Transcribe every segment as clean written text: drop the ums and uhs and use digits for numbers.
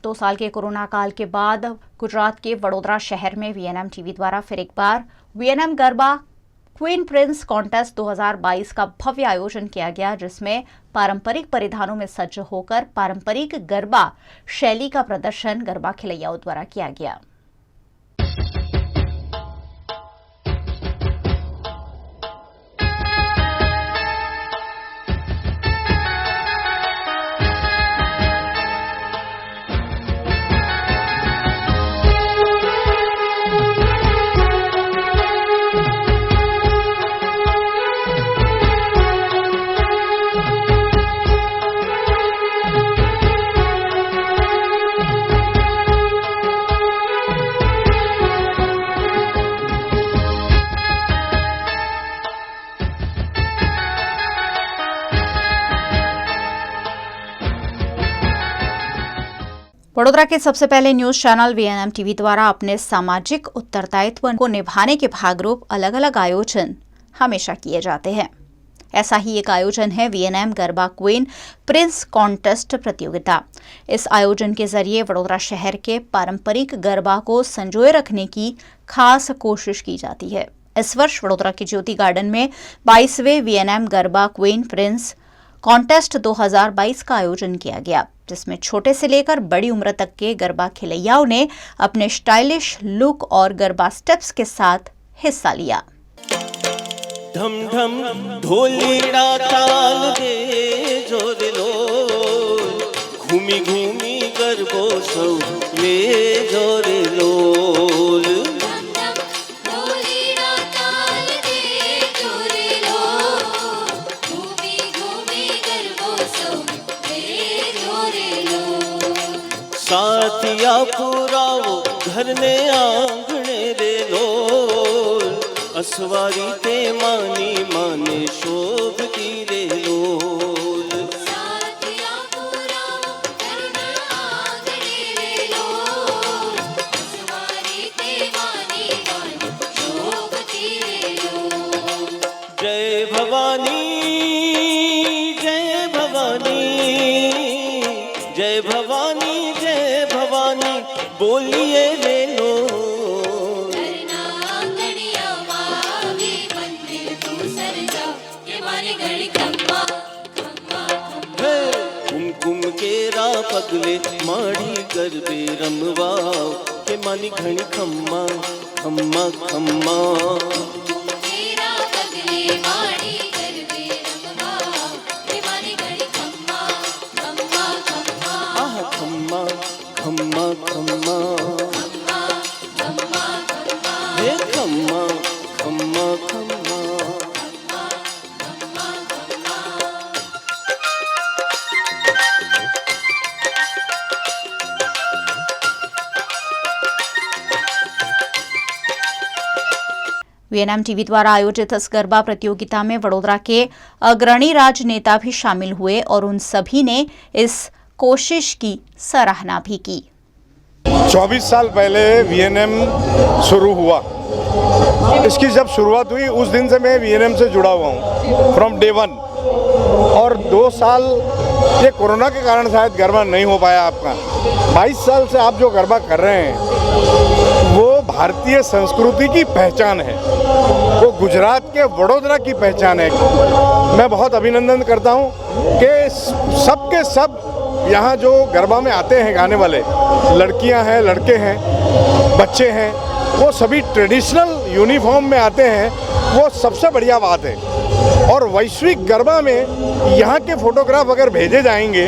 2 साल के कोरोना काल के बाद गुजरात के वडोदरा शहर में वीएनएम टीवी द्वारा फिर एक बार VNM garba queen prince contest 2022 का भव्य आयोजन किया गया, जिसमें पारंपरिक परिधानों में सज्ज होकर पारंपरिक गरबा शैली का प्रदर्शन गरबा खिलैयाओं द्वारा किया गया। वडोदरा के सबसे पहले न्यूज चैनल वीएनएम टीवी द्वारा अपने सामाजिक उत्तरदायित्व को निभाने के भागरूप अलग अलग आयोजन हमेशा किए जाते हैं। ऐसा ही एक आयोजन है VNM garba queen prince contest प्रतियोगिता। इस आयोजन के जरिए वडोदरा शहर के पारंपरिक गरबा को संजोए रखने की खास कोशिश की जाती है। इस वर्ष वडोदरा के ज्योति गार्डन में 22वें VNM garba queen prince contest 2022 का आयोजन किया गया, जिसमें छोटे से लेकर बड़ी उम्र तक के गरबा खिलैयाओं ने अपने स्टाइलिश लुक और गरबा स्टेप्स के साथ हिस्सा लिया। ढम ढम ढोलीड़ा ताल दे जोर लो, घूमी घूमी गरबो सौ ले जोर लोल। साथिया पुरावो घर ने आंगणे रे लोल, असवारी ते मानी माने शोभती रे लोल। साथिया पुरावो घर ने आंगणे रे लोल, असवारी ते मानी माने शोभती रे लोल। जय भवानी जय भवानी जय भवानी बोलिए ले लो। कुमकुम केरा पगले माड़ी गरबे रमवाओ के मानी घणी खम्मा खम्मा खम्मा। खम्मा खम्मा हे खम्मा खम्मा खम्मा। वीएनएम टीवी द्वारा आयोजित इस गरबा प्रतियोगिता में वडोदरा के अग्रणी राजनेता भी शामिल हुए और उन सभी ने इस कोशिश की सराहना भी की। 24 साल पहले वीएनएम शुरू हुआ। इसकी जब शुरुआत हुई उस दिन से मैं वीएनएम से जुड़ा हुआ हूँ फ्रॉम डे 1। और 2 साल ये कोरोना के कारण शायद गरबा नहीं हो पाया आपका। 22 साल से आप जो गरबा कर रहे हैं वो भारतीय संस्कृति की पहचान है, वो गुजरात के वडोदरा की पहचान है। मैं बहुत अभिनंदन करता हूँ कि सब के सब यहाँ जो गरबा में आते हैं गाने वाले, लड़कियाँ हैं, लड़के हैं, बच्चे हैं, वो सभी ट्रेडिशनल यूनिफॉर्म में आते हैं, वो सबसे बढ़िया बात है। और वैश्विक गरबा में यहाँ के फोटोग्राफ अगर भेजे जाएंगे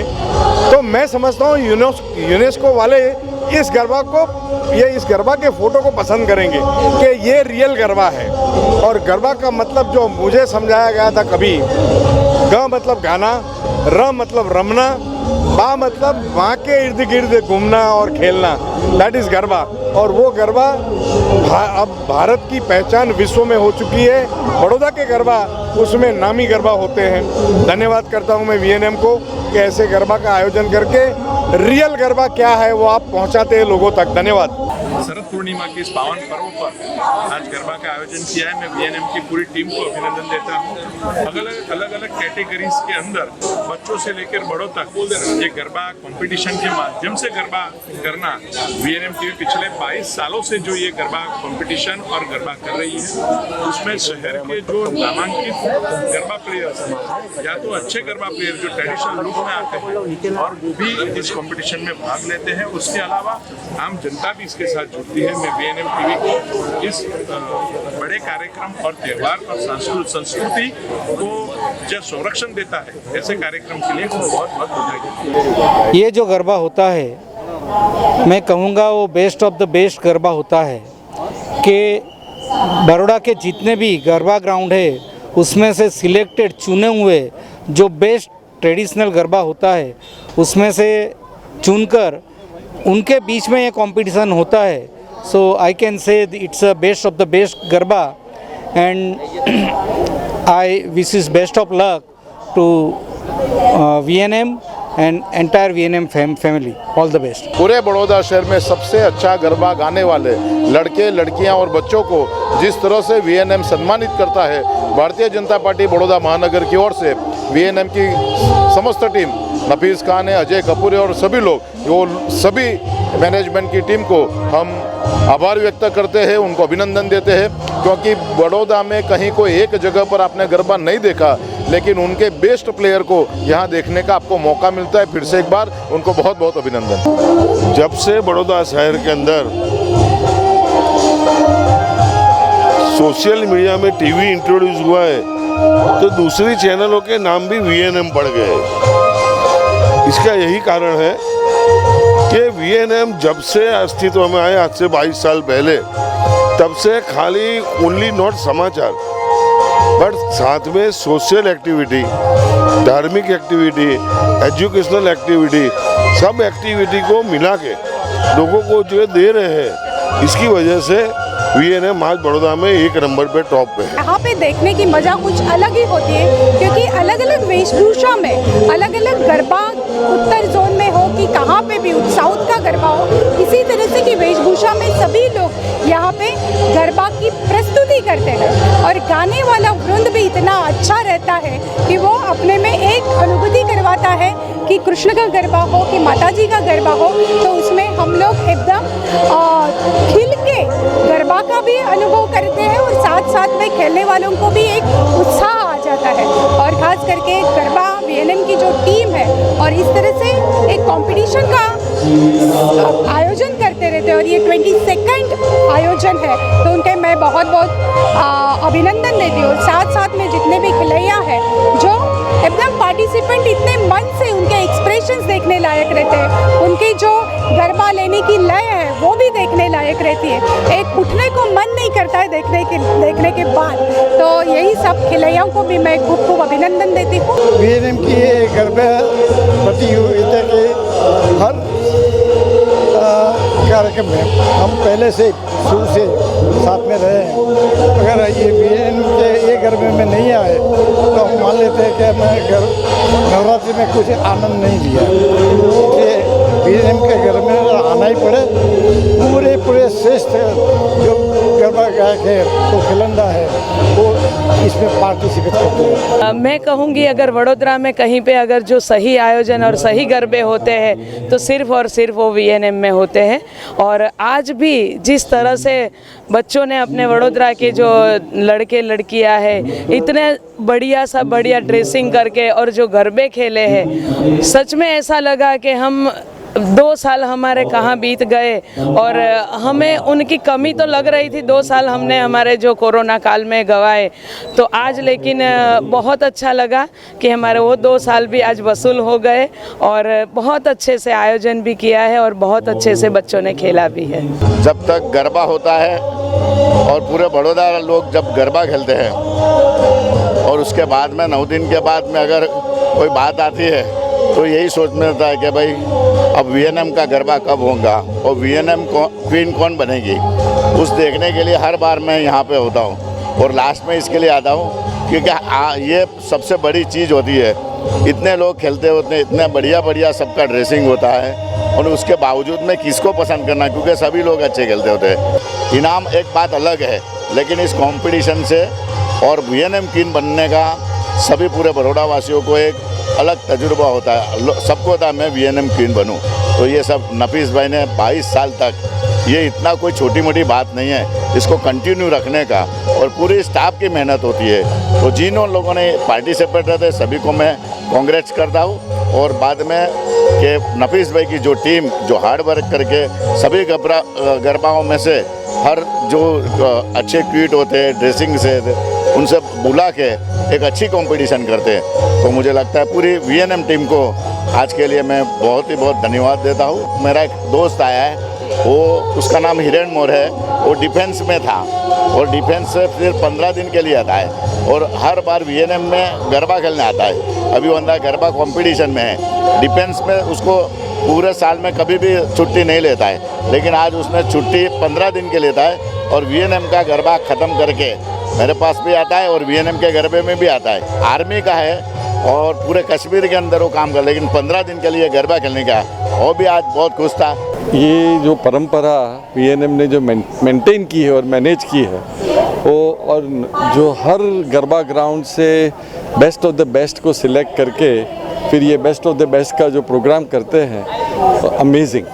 तो मैं समझता हूँ यूनेस्को वाले इस गरबा के फ़ोटो को पसंद करेंगे कि ये रियल गरबा है। और गरबा का मतलब जो मुझे समझाया गया था कभी, ग मतलब गाना, र मतलब रमना, बा मतलब वहाँ के इर्द गिर्द घूमना और खेलना, दैट इज़ गरबा। और वो गरबा अब भारत की पहचान विश्व में हो चुकी है। बड़ौदा के गरबा उसमें नामी गरबा होते हैं। धन्यवाद करता हूँ मैं वीएनएम को कि ऐसे गरबा का आयोजन करके रियल गरबा क्या है वो आप पहुंचाते हैं लोगों तक। धन्यवाद। शरद पूर्णिमा के इस पावन पर्व पर आज गरबा का आयोजन किया है। मैं वीएनएम की पूरी टीम को अभिनंदन देता हूँ। अलग अलग कैटेगरीज के अंदर बच्चों से लेकर बड़ों तक ये गरबा कंपटीशन के माध्यम से गरबा करना, वीएनएम टीवी पिछले 22 सालों से जो ये गरबा कंपटीशन और गरबा कर रही है, उसमें शहर के जो नामांकित गरबा प्लेयर्स या तो अच्छे गरबा प्लेयर जो ट्रेडिशनल लुक में आते हैं और वो भी इस कंपटीशन में भाग लेते हैं। उसके अलावा आम जनता भी इसके साथ जुड़ती है। मैं वीएनएम टीवी को इस बड़े कार्यक्रम और त्यौहार और संस्कृति को जो संरक्षण देता है ऐसे कार्यक्रम के लिए बहुत बहुत बधाई। ये जो गरबा होता है, मैं कहूँगा वो best of the best garba होता है कि बड़ौदा के जितने भी गरबा ग्राउंड है उसमें से सिलेक्टेड चुने हुए जो बेस्ट ट्रेडिशनल गरबा होता है उसमें से चुनकर उनके बीच में ये कंपटीशन होता है। So I can say it's a best of the best garba and I wish is best of luck to VNM and entire VNM family. All the best. पूरे बड़ौदा शहर में सबसे अच्छा गरबा गाने वाले लड़के लड़कियां और बच्चों को जिस तरह से VNM सम्मानित करता है, भारतीय जनता पार्टी बड़ौदा महानगर की ओर से VNM की समस्त टीम, नफीस खान है, अजय कपूर है और सभी लोग, वो सभी मैनेजमेंट की टीम को हम आभार व्यक्त करते हैं, उनको अभिनंदन देते हैं, क्योंकि बड़ौदा में कहीं कोई एक जगह पर आपने गरबा नहीं देखा, लेकिन उनके बेस्ट प्लेयर को यहाँ देखने का आपको मौका मिलता है। फिर से एक बार उनको बहुत बहुत अभिनंदन। जब से बड़ौदा शहर के अंदर सोशल मीडिया में टीवी इंट्रोड्यूस हुआ है तो दूसरी चैनलों के नाम भी VNM पड़ गए। इसका यही कारण है कि VNM जब से अस्तित्व में आए, आज से 22 साल पहले, तब से खाली ओनली नॉट समाचार बट साथ में सोशल एक्टिविटी, धार्मिक एक्टिविटी, एजुकेशनल एक्टिविटी, सब एक्टिविटी को मिला के लोगों को जो दे रहे हैं, इसकी वजह से VNM आज बड़ौदा में 1 नंबर पे टॉप पे है। यहाँ पे देखने की मजा कुछ अलग ही होती है, क्योंकि अलग अलग वेशभूषा में अलग अलग गरबा, उत्तर जोन में हो कि कहाँ पे भी साउथ का गरबा हो, इसी तरह से की वेशभूषा में सभी लोग यहाँ पे गरबा की प्रस्तुति करते हैं और गाने वाला वृंद भी इतना अच्छा रहता है कि वो अपने में एक अनुभूति करवाता है कि कृष्ण का गरबा हो कि माता जी का गरबा हो, तो उसमें हम लोग एकदम खिल के गरबा का भी अनुभव करते हैं और साथ साथ में खेलने वालों को भी एक उत्साह आ जाता है। और खास करके गरबा VNM की जो टीम है और इस तरह से एक कंपटीशन का आयोजन करते रहते हैं और ये 22nd आयोजन है, तो उनके मैं बहुत बहुत अभिनंदन देती हूँ। साथ साथ में जितने भी खिलैया हैं जो एकदम पार्टिसिपेंट, इतने मन से उनके एक्सप्रेशंस देखने लायक रहते हैं, उनकी जो गरबा लेने की लय है वो भी देखने लायक रहती है, एक उठने को मन नहीं करता है देखने के बाद। तो यही सब खिलैयाओं को भी मैं खूब खूब अभिनंदन देती हूँ। VNM की ये गरबा प्रतियोगिता के हर कार्यक्रम में हम पहले से शुरू से साथ में रहे हैं। अगर ये VNM के ये गरबे में नहीं आए तो हम मान लेते हैं कि हमने नवरात्रि में कुछ आनंद नहीं लिया। इसलिए VNM के गरबे में आना ही पड़े। पूरे श्रेष्ठ जो गरबा गायक है, तो खिलंदा है, वो इसमें पार्टिसिपेट करते हैं। मैं कहूँगी अगर वडोदरा में कहीं पे अगर जो सही आयोजन और सही गरबे होते हैं तो सिर्फ़ और सिर्फ वो VNM में होते हैं। और आज भी जिस तरह से बच्चों ने अपने वडोदरा के जो लड़के लड़कियां हैं इतने बढ़िया ड्रेसिंग करके और जो गरबे खेले हैं, सच में ऐसा लगा कि हम 2 साल हमारे कहाँ बीत गए और हमें उनकी कमी तो लग रही थी। 2 साल हमने हमारे जो कोरोना काल में गवाए, तो आज लेकिन बहुत अच्छा लगा कि हमारे वो 2 साल भी आज वसूल हो गए और बहुत अच्छे से आयोजन भी किया है और बहुत अच्छे से बच्चों ने खेला भी है। जब तक गरबा होता है और पूरे बड़ौदा लोग जब गरबा खेलते हैं और उसके बाद में 9 दिन के बाद में अगर कोई बात आती है तो यही सोच में रहता है कि भाई अब VNM का गरबा कब होगा और VNM क्वीन कौन बनेगी। उस देखने के लिए हर बार मैं यहाँ पे होता हूँ और लास्ट में इसके लिए आता हूँ क्योंकि ये सबसे बड़ी चीज़ होती है इतने लोग खेलते होते हैं, इतना बढ़िया बढ़िया सबका ड्रेसिंग होता है और उसके बावजूद में किसको पसंद करना, क्योंकि सभी लोग अच्छे खेलते होते हैं। इनाम एक बात अलग है, लेकिन इस कंपटीशन से और वीएनएम किंग बनने का सभी पूरे बड़ौदा वासियों को एक अलग तजुर्बा होता है। सबको होता है मैं वीएनएम किंग बनूं। तो ये सब नफीस भाई ने 22 साल तक, ये इतना कोई छोटी मोटी बात नहीं है, इसको कंटिन्यू रखने का और पूरी स्टाफ की मेहनत होती है। तो जिन लोगों ने पार्टिसिपेट रहते सभी को मैं कांग्रेट्स करता हूँ। और बाद में कि नफीस भाई की जो टीम जो हार्ड वर्क करके सभी गरबाओं में से हर जो अच्छे क्यूट होते हैं ड्रेसिंग से उनसे बुला के एक अच्छी कंपटीशन करते हैं। तो मुझे लगता है पूरी वीएनएम टीम को आज के लिए मैं बहुत ही बहुत धन्यवाद देता हूँ। मेरा एक दोस्त आया है, वो उसका नाम हिरेन मोर है, वो डिफेंस में था और डिफेंस से फिर 15 दिन के लिए आता है और हर बार वीएनएम में गरबा खेलने आता है। अभी बंदा गरबा कंपटीशन में है। डिफेंस में उसको पूरे साल में कभी भी छुट्टी नहीं लेता है, लेकिन आज उसने छुट्टी 15 दिन के लेता है और वीएनएम का गरबा ख़त्म करके मेरे पास भी आता है और वीएनएम के गरबे में भी आता है। आर्मी का है और पूरे कश्मीर के अंदर वो काम कर, लेकिन 15 दिन के लिए गरबा खेलने का वो भी आज बहुत खुश था। ये जो परंपरा वीएनएम ने जो मेंटेन की है और मैनेज की है वो, और जो हर गरबा ग्राउंड से बेस्ट ऑफ द बेस्ट को सिलेक्ट करके फिर ये बेस्ट ऑफ द बेस्ट का जो प्रोग्राम करते हैं, तो अमेजिंग।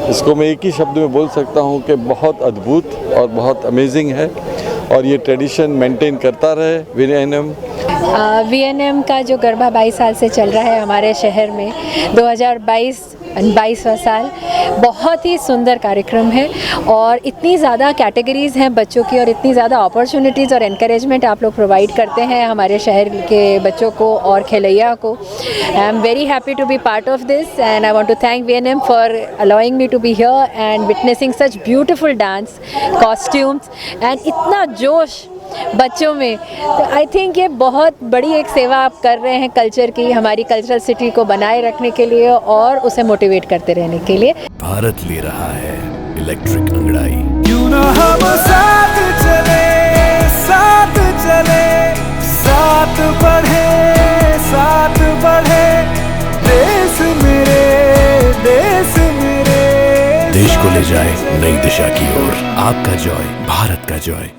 इसको मैं एक ही शब्द में बोल सकता हूँ कि बहुत अद्भुत और बहुत अमेजिंग है और ये ट्रेडिशन मेंटेन करता रहे वीएनएम। वीएनएम का जो गरबा 22 साल से चल रहा है हमारे शहर में, 22वां साल, बहुत ही सुंदर कार्यक्रम है और इतनी ज़्यादा कैटेगरीज़ हैं बच्चों की और इतनी ज़्यादा अपॉर्चुनिटीज़ और एनकरेजमेंट आप लोग प्रोवाइड करते हैं हमारे शहर के बच्चों को और खिलैया को। I am very happy to be part of this and I want to thank VNM for allowing me to be here and witnessing such beautiful dance costumes and इतना जोश बच्चों में। तो आई थिंक ये बहुत बड़ी एक सेवा आप कर रहे हैं कल्चर की, हमारी कल्चरल सिटी को बनाए रखने के लिए और उसे मोटिवेट करते रहने के लिए। भारत ले रहा है इलेक्ट्रिक अंगड़ाई। क्यों ना हम साथ चले, साथ चले, साथ बढ़े, साथ बढ़े, देश मेरे, देश मेरे। देश को ले जाए नई दिशा की ओर। आपका जॉय, भारत का Joy.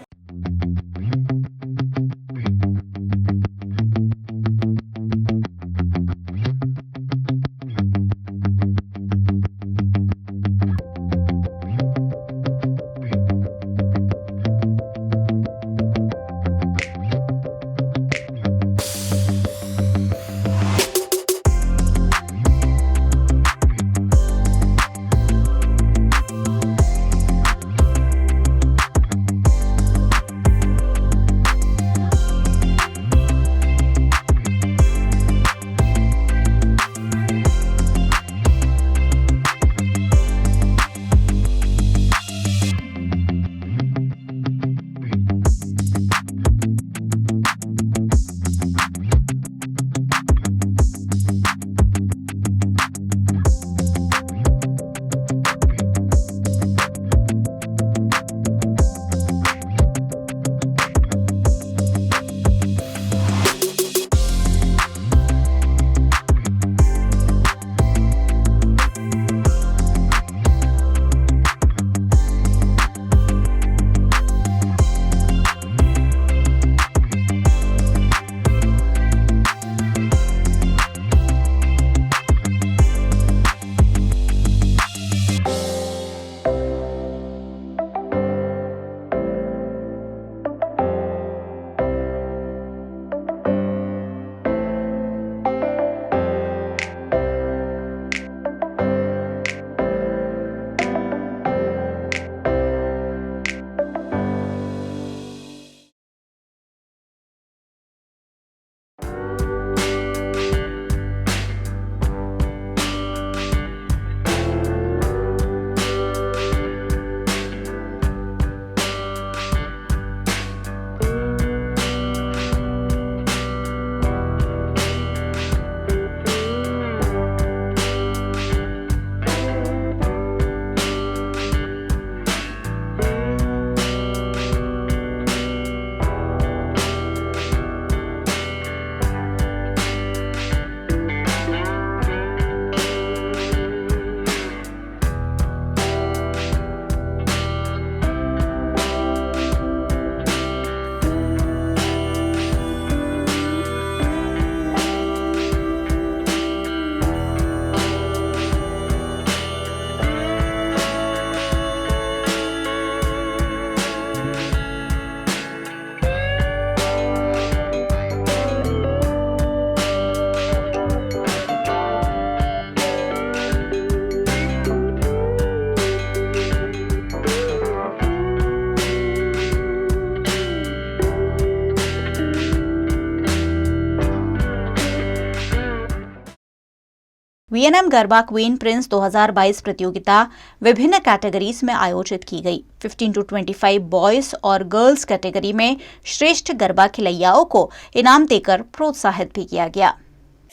VNM garba queen Prince 2022 प्रतियोगिता विभिन्न कैटेगरीज में आयोजित की गई। 15 to 25 बॉयज और गर्ल्स कैटेगरी में श्रेष्ठ गरबा खिलैयाओं को इनाम देकर प्रोत्साहित भी किया गया।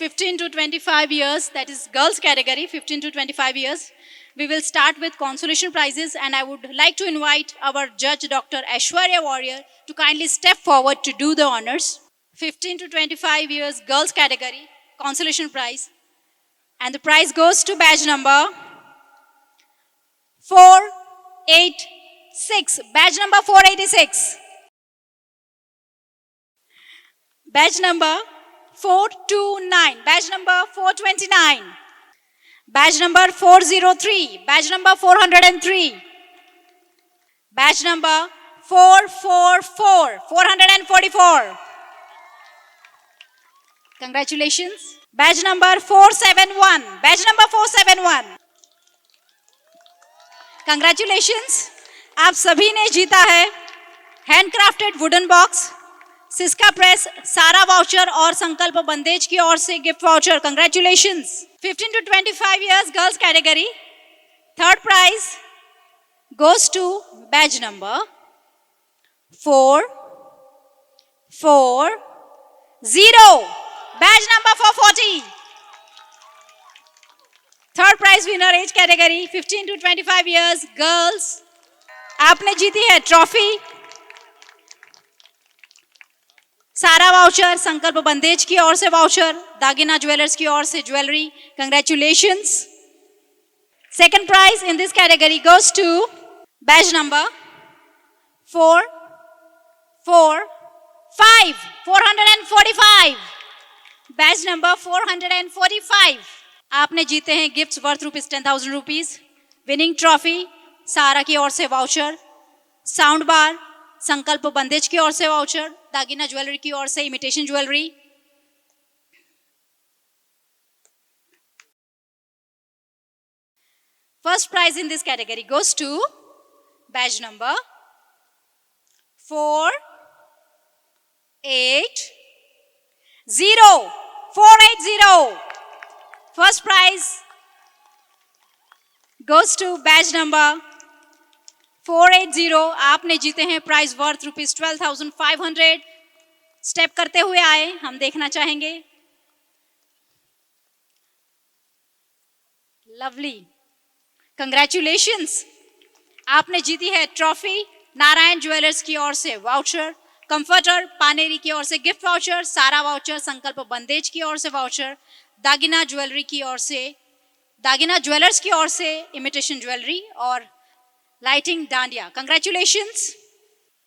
15 to 25 years, that is girls category, 15 to 25 years. We will start with consolation prizes, and I would like to invite our judge, Dr. Aishwarya Warrior, to kindly step forward to do the honors. 15 to 25 years girls category, consolation prize. And the prize goes to badge number 486. Badge number 486. Badge number 429. Badge number 429. Badge number 403. Badge number 403. Badge number 444. 444. Congratulations. Badge number 471. Badge number 471. Congratulations. आप सभी ने जीता है handcrafted wooden box, Syska press, सारा voucher और संकल्प बंदेज की ओर से gift voucher. Congratulations. 15 to 25 years girls category. Third prize goes to badge number 440. Badge number 440. Third prize winner age category 15 to 25 years girls. आपने जीती है ट्रॉफी, सारा वाउचर, संकल्प बंदेज की ओर से वाउचर, दागिना ज्वेलर्स की ओर से jewellery. Congratulations. Second prize in this category goes to badge number 445. 445. Badge number 445. आपने जीते हैं gifts worth ₹10,000 rupees, winning trophy, सारा की ओर से वाउचर, साउंड बार, संकल्प बंदेज की ओर से वाउचर, दागिना ज्वेलरी की ओर से imitation jewellery. First prize in this category goes to badge number 480. 480. First prize goes to badge number 480. आपने जीते हैं प्राइज वर्थ ₹12,500। स्टेप करते हुए आए, हम देखना चाहेंगे। Lovely, congratulations. आपने जीती है ट्रॉफी, नारायण ज्वेलर्स की ओर से वाउचर, कंफर्टर, पानेरी की ओर से गिफ्ट वाउचर, सारा वाउचर, संकल्प बंदेज की ओर से वाउचर, दागिना ज्वेलरी की ओर से, दागिना ज्वेलर्स की ओर से इमिटेशन ज्वेलरी और lighting dandiya. Congratulations.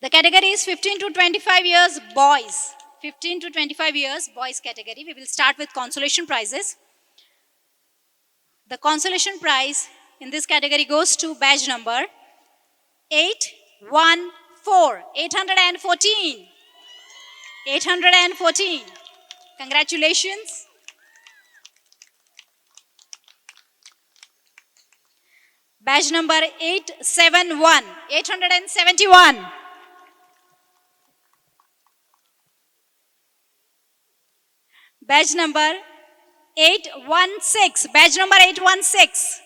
The category is 15 to 25 years boys. 15 to 25 years boys category. We will start with consolation prizes. The consolation prize in this category goes to badge number 814. 814. 814. Congratulations. Badge number 871. 871. Badge number 816. Badge number 816.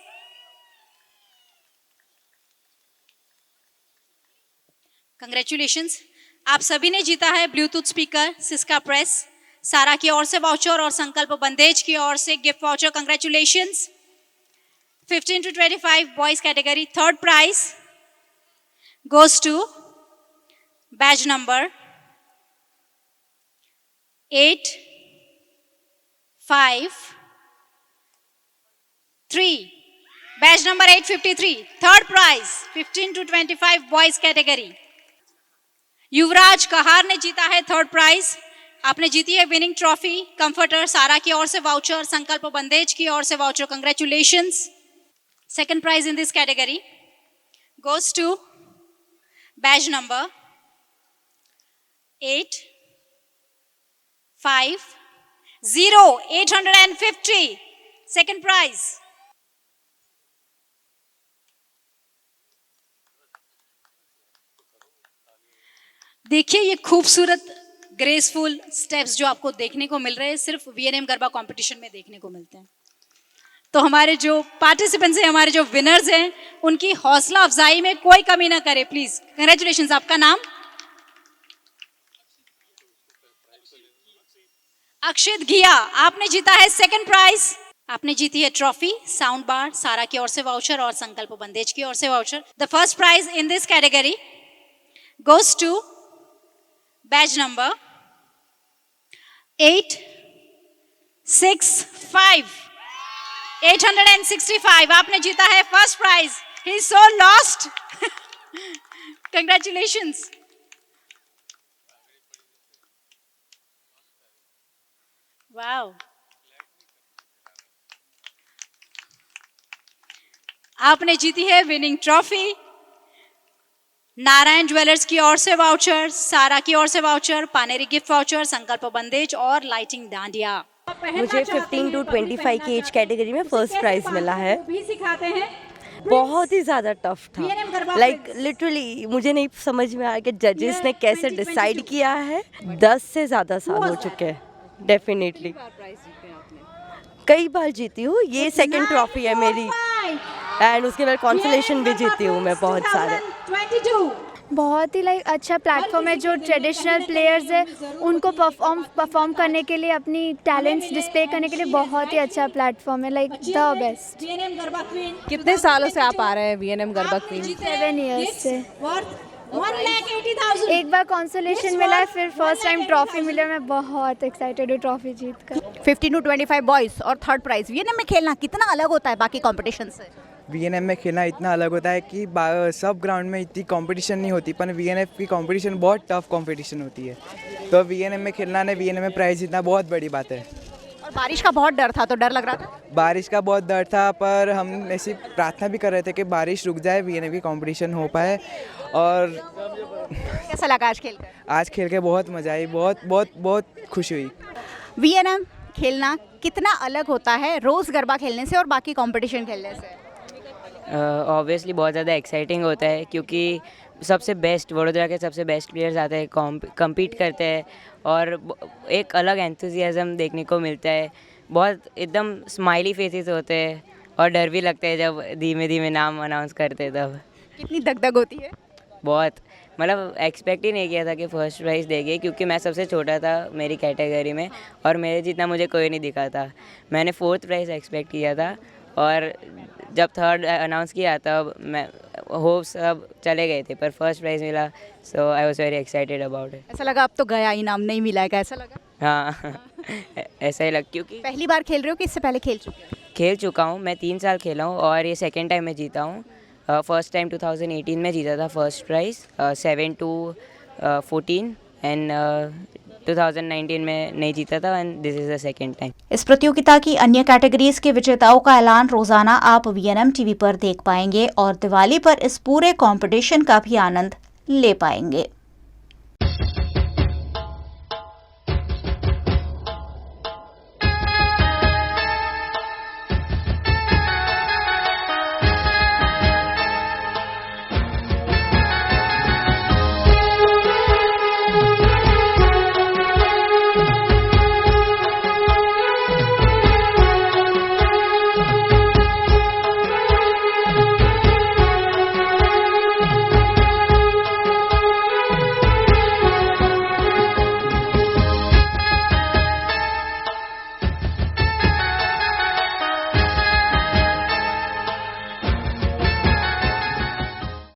Congratulations. आप सभी ने जीता है Bluetooth speaker, Syska press, सारा की ओर से voucher और संकल्प बंदेज की ओर से gift voucher. Congratulations. 15 to 25 boys category. Third prize goes to badge number 853. Badge number 853. Third prize 15 to 25 boys category. युवराज कहार ने जीता है थर्ड प्राइज। आपने जीती है विनिंग ट्रॉफी, कंफर्टर, सारा की ओर से वाउचर, संकल्प बंदेज की ओर से voucher. Congratulations. Second prize in this category goes to badge number 850. 850. Second prize. देखिए ये खूबसूरत ग्रेसफुल स्टेप्स जो आपको देखने को मिल रहे हैं सिर्फ वीएनएम गरबा कंपटीशन में देखने को मिलते हैं। तो हमारे जो पार्टिसिपेंट्स हैं, हमारे जो विनर्स हैं, उनकी हौसला अफजाई में कोई कमी ना करे प्लीज। कंग्रेचुलेशंस। आपका नाम? अक्षित घिया। आपने जीता है सेकंड प्राइज। आपने जीती है ट्रॉफी, साउंड बार, सारा की ओर से वाउचर और संकल्प बंदेज की ओर से voucher. The first prize in this category goes to badge number 865। आपने जीता है first prize. He is so lost. Congratulations. Wow. आपने जीती है विनिंग ट्रॉफी, नारायण ज्वेलर्स की ओर से वाउचर, सारा की ओर से वाउचर, पानेरी गिफ्ट वाउचर, संकल्प बंदेज और लाइटिंग डांडिया। मुझे 15 to 25 की एज कैटेगरी में फर्स्ट प्राइज मिला है। सिखाते हैं। बहुत ही ज़्यादा टफ था, लाइक लिटरली मुझे नहीं समझ में आया कि जजेस ने कैसे डिसाइड किया है। 10 से ज़्यादा साल हो चुके हैं डेफिनेटली। कई बार जीती हूँ, ये सेकंड ट्रॉफी है मेरी, एंड उसके बाद कॉन्सोलेशन भी जीती हूँ मैं बहुत सारे। बहुत ही लाइक अच्छा प्लेटफॉर्म है, जो ट्रेडिशनल प्लेयर्स है उनको परफॉर्म करने के लिए, अपनी टैलेंट्स डिस्प्ले करने के लिए बहुत ही अच्छा प्लेटफॉर्म है, लाइक द बेस्ट। कितने सालों से आप आ रहे हैं VNM गरबा क्वीन? 7 ईयर्स से। 1,80,000। एक बार कॉन्सोलेशन मिला है, फिर फर्स्ट टाइम ट्रॉफी मिला। मैं बहुत एक्साइटेड हूँ ट्रॉफी जीत कर। 15 to 25 बॉयज़ और थर्ड प्राइज। VNM में खेलना कितना अलग होता है बाकी कॉम्पिटिशन से? VNM में खेलना इतना अलग होता है कि सब ग्राउंड में इतनी कंपटीशन नहीं होती, पर VNF की कंपटीशन बहुत टफ कंपटीशन होती है। तो VNM में खेलना ने VNM में प्राइज जीतना बहुत बड़ी बात है। और बारिश का बहुत डर था, तो डर लग रहा था? बारिश का बहुत डर था, पर हम ऐसी प्रार्थना भी कर रहे थे कि बारिश रुक जाए, VNF की कंपटीशन हो पाए। और कैसा लगा आज खेल कर? आज खेल के बहुत मज़ा आई, बहुत बहुत बहुत खुशी हुई। VNM खेलना कितना अलग होता है रोज़ गरबा खेलने से और बाकी कंपटीशन खेलने से? ऑब्वियसली बहुत ज़्यादा एक्साइटिंग होता है, क्योंकि सबसे बेस्ट वडोदरा के सबसे बेस्ट प्लेयर्स आते हैं, कम्पीट करते हैं, और एक अलग एंथुजियाज़म देखने को मिलता है। बहुत एकदम स्माइली फेसेस होते हैं, और डर भी लगता है जब धीमे धीमे नाम अनाउंस करते हैं तब। कितनी दगदग होती है? बहुत, मतलब एक्सपेक्ट ही नहीं किया था कि फर्स्ट प्राइज़ देंगे, क्योंकि मैं सबसे छोटा था मेरी कैटेगरी में, और मेरे जितना मुझे कोई नहीं दिखा था। मैंने 4th प्राइज़ एक्सपेक्ट किया था, और जब 3rd अनाउंस किया तब मैं होप्स सब चले गए थे, पर फर्स्ट प्राइज़ मिला, so I was very excited about it. ऐसा लगा अब तो गया इनाम नहीं मिला है, ऐसा लगा? हाँ ऐसा ही लग, क्योंकि पहली बार खेल रहे हो कि इससे पहले खेल चुके हो? खेल चुका हूँ मैं, 3 साल खेला हूँ, और ये सेकेंड टाइम मैं जीता हूँ। फर्स्ट टाइम 2018 में जीता था फर्स्ट प्राइज़ 7 to 14, एंड 2019 में नहीं जीता था, and this is the second time. इस प्रतियोगिता की अन्य कैटेगरीज के विजेताओं का ऐलान रोजाना आप VNM TV पर देख पाएंगे और दिवाली पर इस पूरे कंपटीशन का भी आनंद ले पाएंगे।